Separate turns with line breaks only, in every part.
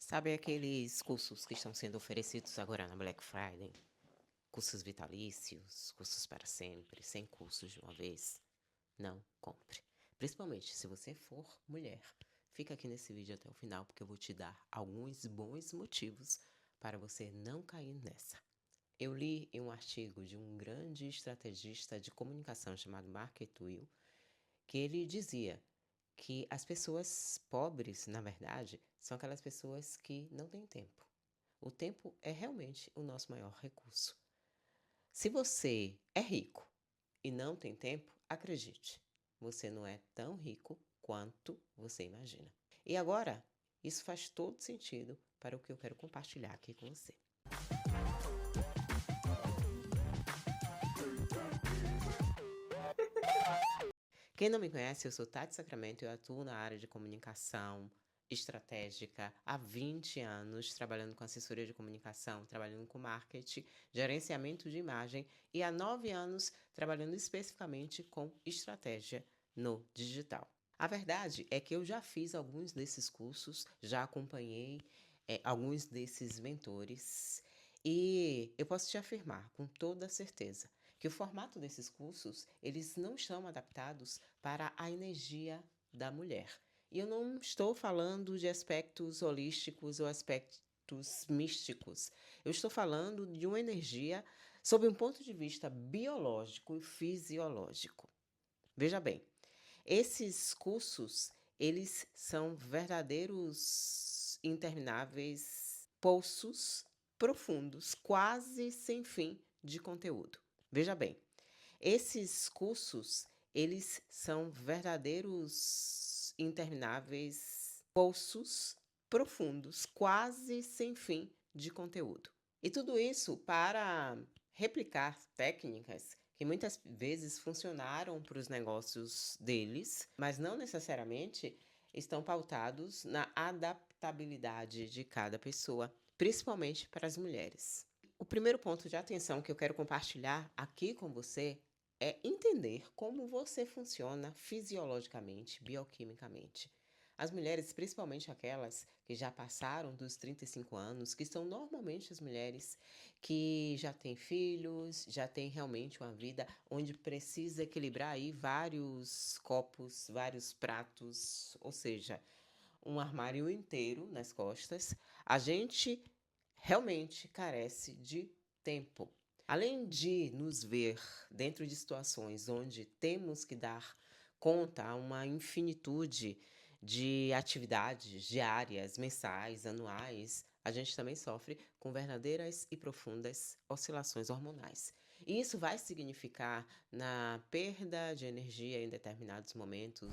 Sabe aqueles cursos que estão sendo oferecidos agora na Black Friday? Cursos vitalícios, cursos para sempre, 100 cursos de uma vez? Não compre. Principalmente se você for mulher. Fica aqui nesse vídeo até o final porque eu vou te dar alguns bons motivos para você não cair nessa. Eu li em um artigo de um grande estrategista de comunicação chamado Mark Twain que ele dizia que as pessoas pobres, na verdade, são aquelas pessoas que não têm tempo. O tempo é realmente o nosso maior recurso. Se você é rico e não tem tempo, acredite, você não é tão rico quanto você imagina. E agora, isso faz todo sentido para o que eu quero compartilhar aqui com você. Quem não me conhece, eu sou Tati Sacramento e eu atuo na área de comunicação estratégica há 20 anos, trabalhando com assessoria de comunicação, trabalhando com marketing, gerenciamento de imagem e há 9 anos trabalhando especificamente com estratégia no digital. A verdade é que eu já fiz alguns desses cursos, já acompanhei alguns desses mentores e eu posso te afirmar com toda certeza que o formato desses cursos, eles não estão adaptados para a energia da mulher. E eu não estou falando de aspectos holísticos ou aspectos místicos. Eu estou falando de uma energia sob um ponto de vista biológico e fisiológico. Veja bem, esses cursos, eles são verdadeiros intermináveis poços profundos, quase sem fim de conteúdo. Veja bem, esses cursos, eles são verdadeiros intermináveis poços profundos, quase sem fim de conteúdo. E tudo isso para replicar técnicas que muitas vezes funcionaram para os negócios deles, mas não necessariamente estão pautados na adaptabilidade de cada pessoa, principalmente para as mulheres. O primeiro ponto de atenção que eu quero compartilhar aqui com você é entender como você funciona fisiologicamente, bioquimicamente. As mulheres, principalmente aquelas que já passaram dos 35 anos, que são normalmente as mulheres que já têm filhos, já têm realmente uma vida onde precisa equilibrar aí vários copos, vários pratos, ou seja, um armário inteiro nas costas, a gente realmente carece de tempo. Além de nos ver dentro de situações onde temos que dar conta a uma infinitude de atividades diárias, mensais, anuais, a gente também sofre com verdadeiras e profundas oscilações hormonais. E isso vai significar na perda de energia em determinados momentos,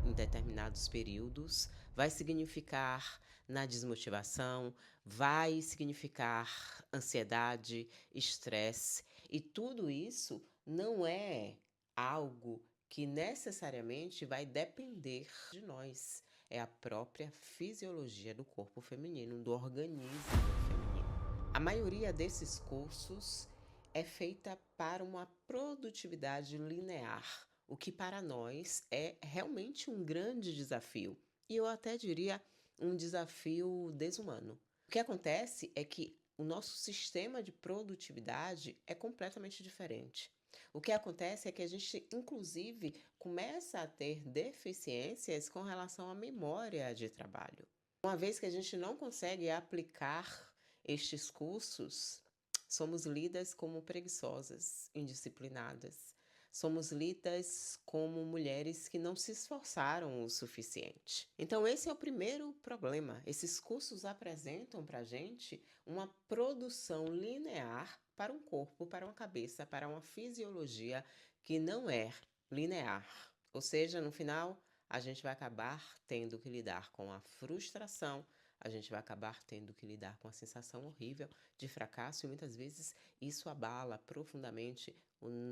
em determinados períodos, vai significar na desmotivação, vai significar ansiedade, estresse, e tudo isso não é algo que necessariamente vai depender de nós. É a própria fisiologia do corpo feminino, do organismo feminino. A maioria desses cursos é feita para uma produtividade linear, o que para nós é realmente um grande desafio. E eu até diria um desafio desumano. O que acontece é que o nosso sistema de produtividade é completamente diferente. O que acontece é que a gente, inclusive, começa a ter deficiências com relação à memória de trabalho. Uma vez que a gente não consegue aplicar estes cursos, somos lidas como preguiçosas, indisciplinadas. Somos lidas como mulheres que não se esforçaram o suficiente. Então, esse é o primeiro problema. Esses cursos apresentam para a gente uma produção linear para um corpo, para uma cabeça, para uma fisiologia que não é linear. Ou seja, no final, a gente vai acabar tendo que lidar com a frustração, a gente vai acabar tendo que lidar com a sensação horrível de fracasso e muitas vezes isso abala profundamente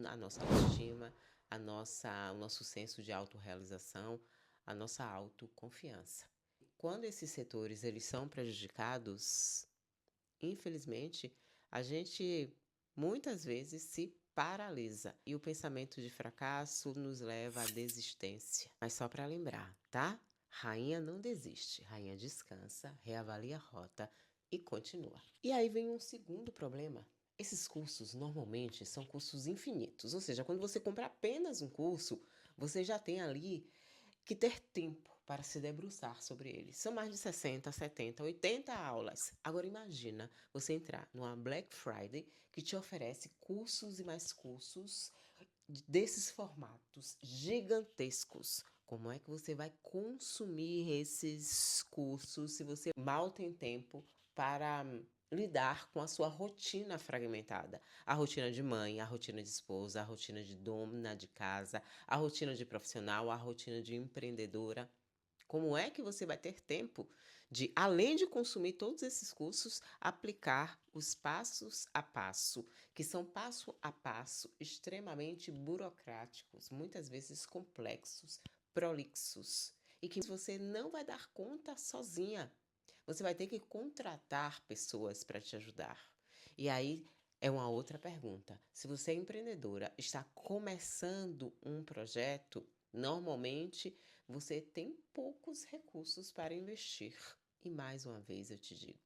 a nossa autoestima, o nosso senso de autorrealização, a nossa autoconfiança. Quando esses setores eles são prejudicados, infelizmente, a gente muitas vezes se paralisa e o pensamento de fracasso nos leva à desistência. Mas só para lembrar, tá? Rainha não desiste, rainha descansa, reavalia a rota e continua. E aí vem um segundo problema. Esses cursos normalmente são cursos infinitos, ou seja, quando você compra apenas um curso, você já tem ali que ter tempo para se debruçar sobre ele. São mais de 60, 70, 80 aulas. Agora imagina você entrar numa Black Friday que te oferece cursos e mais cursos desses formatos gigantescos. Como é que você vai consumir esses cursos se você mal tem tempo para lidar com a sua rotina fragmentada? A rotina de mãe, a rotina de esposa, a rotina de dona de casa, a rotina de profissional, a rotina de empreendedora. Como é que você vai ter tempo de, além de consumir todos esses cursos, aplicar os passos a passo, que são passo a passo extremamente burocráticos, muitas vezes complexos, prolixos, e que você não vai dar conta sozinha. Você vai ter que contratar pessoas para te ajudar. E aí é uma outra pergunta. Se você é empreendedora, está começando um projeto, normalmente você tem poucos recursos para investir. E mais uma vez eu te digo,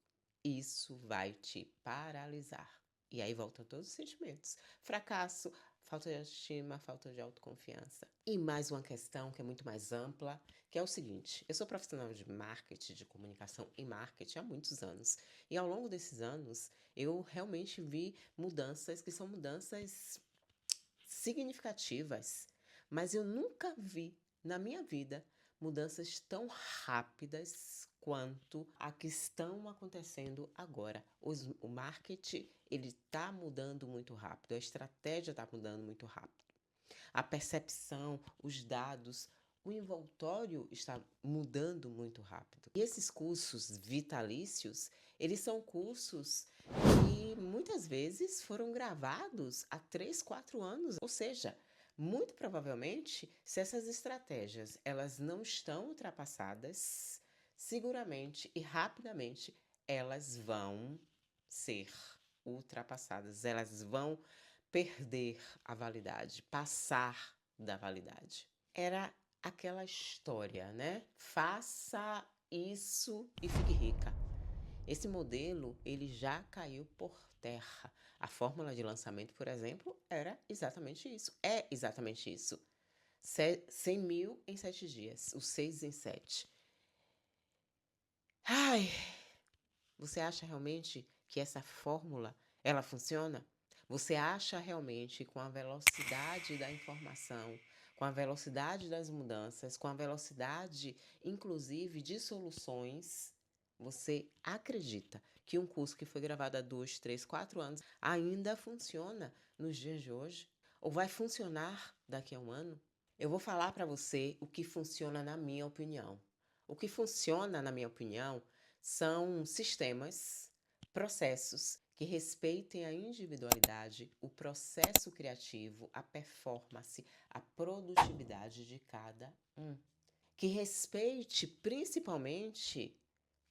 isso vai te paralisar. E aí voltam todos os sentimentos: fracasso, falta de autoestima, falta de autoconfiança. E mais uma questão que é muito mais ampla, que é o seguinte: eu sou profissional de marketing, de comunicação e marketing há muitos anos. E ao longo desses anos, eu realmente vi mudanças que são mudanças significativas, mas eu nunca vi na minha vida mudanças tão rápidas quanto a que estão acontecendo agora. O marketing, ele está mudando muito rápido, a estratégia está mudando muito rápido. A percepção, os dados, o envoltório está mudando muito rápido. E esses cursos vitalícios, eles são cursos que muitas vezes foram gravados há 3, 4 anos. Ou seja, muito provavelmente, se essas estratégias elas não estão ultrapassadas, seguramente e rapidamente elas vão ser ultrapassadas, elas vão perder a validade, passar da validade. Era aquela história, né? Faça isso e fique rica. Esse modelo, ele já caiu por terra. A fórmula de lançamento, por exemplo, era exatamente isso. É exatamente isso. 100 mil em 7 dias, os 6 em 7. Ai, você acha realmente que essa fórmula, ela funciona? Você acha realmente com a velocidade da informação, com a velocidade das mudanças, com a velocidade, inclusive, de soluções, você acredita que um curso que foi gravado há 2, 3, 4 anos ainda funciona nos dias de hoje? Ou vai funcionar daqui a um ano? Eu vou falar para você o que funciona na minha opinião. O que funciona, na minha opinião, são sistemas, processos que respeitem a individualidade, o processo criativo, a performance, a produtividade de cada um. Que respeite principalmente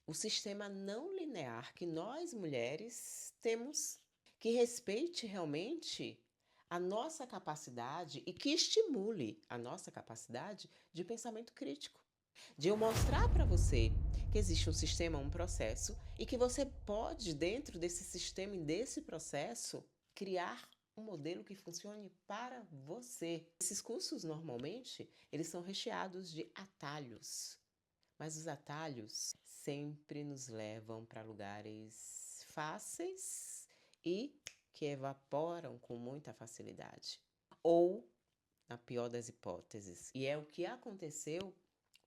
o sistema não linear que nós mulheres temos, que respeite realmente a nossa capacidade e que estimule a nossa capacidade de pensamento crítico. De eu mostrar para você que existe um sistema, um processo, e que você pode, dentro desse sistema e desse processo, criar um modelo que funcione para você. Esses cursos, normalmente, eles são recheados de atalhos, mas os atalhos sempre nos levam para lugares fáceis e que evaporam com muita facilidade. Ou, na pior das hipóteses, e é o que aconteceu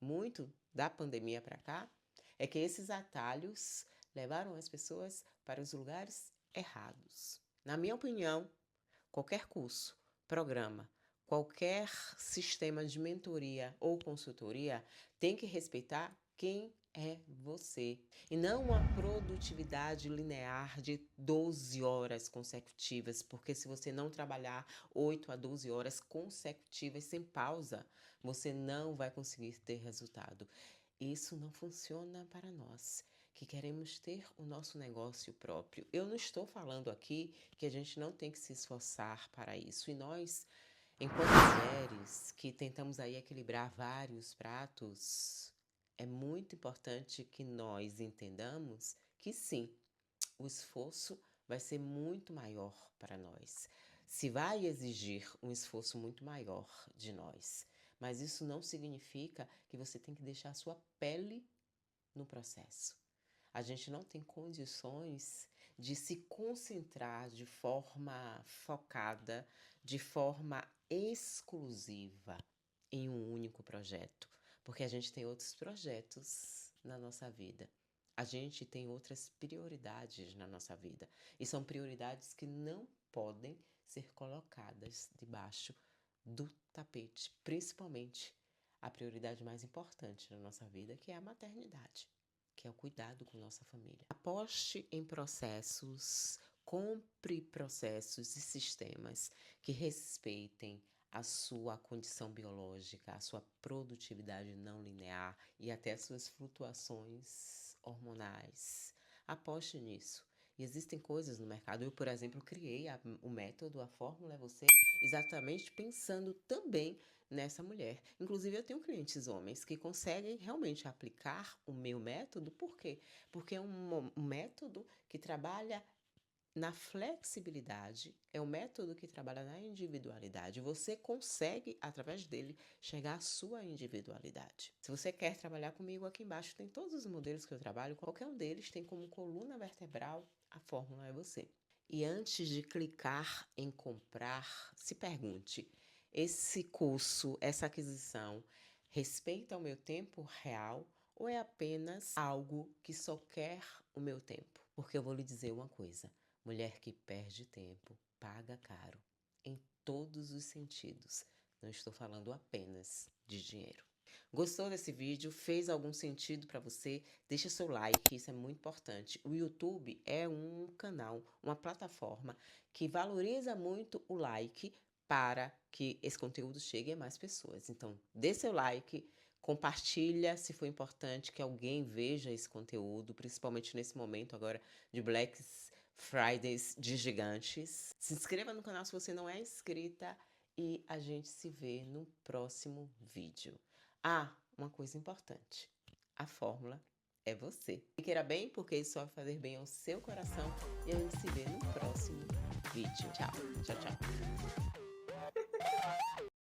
muito da pandemia para cá, é que esses atalhos levaram as pessoas para os lugares errados. Na minha opinião, qualquer curso, programa, qualquer sistema de mentoria ou consultoria tem que respeitar quem é você. E não uma produtividade linear de 12 horas consecutivas, porque se você não trabalhar 8 a 12 horas consecutivas sem pausa, você não vai conseguir ter resultado. Isso não funciona para nós que queremos ter o nosso negócio próprio. Eu não estou falando aqui que a gente não tem que se esforçar para isso. E nós, enquanto mulheres que tentamos aí equilibrar vários pratos, É muito importante que nós entendamos que sim, o esforço vai ser muito maior para nós. Se vai exigir um esforço muito maior de nós, mas isso não significa que você tem que deixar a sua pele no processo. A gente não tem condições de se concentrar de forma focada, de forma exclusiva em um único projeto, porque a gente tem outros projetos na nossa vida. A gente tem outras prioridades na nossa vida, e são prioridades que não podem ser colocadas debaixo do tapete, principalmente a prioridade mais importante na nossa vida, que é a maternidade, que é o cuidado com nossa família. Aposte em processos, compre processos e sistemas que respeitem a sua condição biológica, a sua produtividade não linear e até as suas flutuações hormonais. Aposte nisso. E existem coisas no mercado. Eu, por exemplo, criei o método, a fórmula é você, exatamente pensando também nessa mulher. Inclusive, eu tenho clientes homens que conseguem realmente aplicar o meu método. Por quê? Porque é um método que trabalha na flexibilidade, é um método que trabalha na individualidade. Você consegue, através dele, chegar à sua individualidade. Se você quer trabalhar comigo, aqui embaixo tem todos os modelos que eu trabalho. Qualquer um deles tem como coluna vertebral a fórmula é você. E antes de clicar em comprar, se pergunte: esse curso, essa aquisição, respeita o meu tempo real ou é apenas algo que só quer o meu tempo? Porque eu vou lhe dizer uma coisa: mulher que perde tempo paga caro, em todos os sentidos. Não estou falando apenas de dinheiro. Gostou desse vídeo? Fez algum sentido para você? Deixa seu like, isso é muito importante. O YouTube é um canal, uma plataforma que valoriza muito o like para que esse conteúdo chegue a mais pessoas. Então, dê seu like, compartilha se for importante que alguém veja esse conteúdo, principalmente nesse momento agora de Black Fridays de gigantes. Se inscreva no canal se você não é inscrita e a gente se vê no próximo vídeo. Ah, uma coisa importante. A fórmula é você. Queira bem, porque isso vai fazer bem ao seu coração. E a gente se vê no próximo vídeo. Tchau, tchau, tchau.